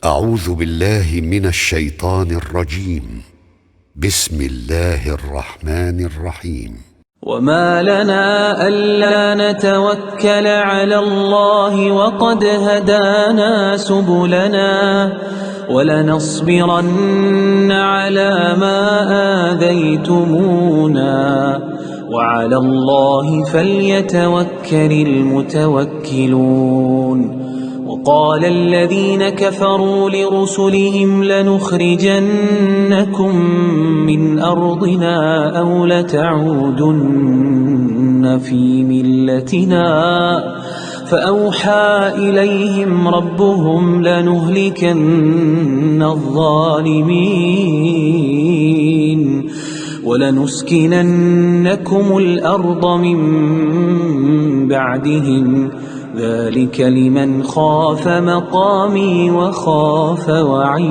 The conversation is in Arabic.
أعوذ بالله من الشيطان الرجيم. بسم الله الرحمن الرحيم. وما لنا ألا نتوكل على الله وقد هدانا سبلنا ولنصبرن على ما آذيتمونا وعلى الله فليتوكل المتوكلون. وقال الذين كفروا لرسلهم لنخرجنكم من أرضنا أو لتعودن في ملتنا فأوحى إليهم ربهم لنهلكن الظالمين ولنسكننكم الأرض من بعدهم ذلك لمن خاف مقامي وخاف وعيد.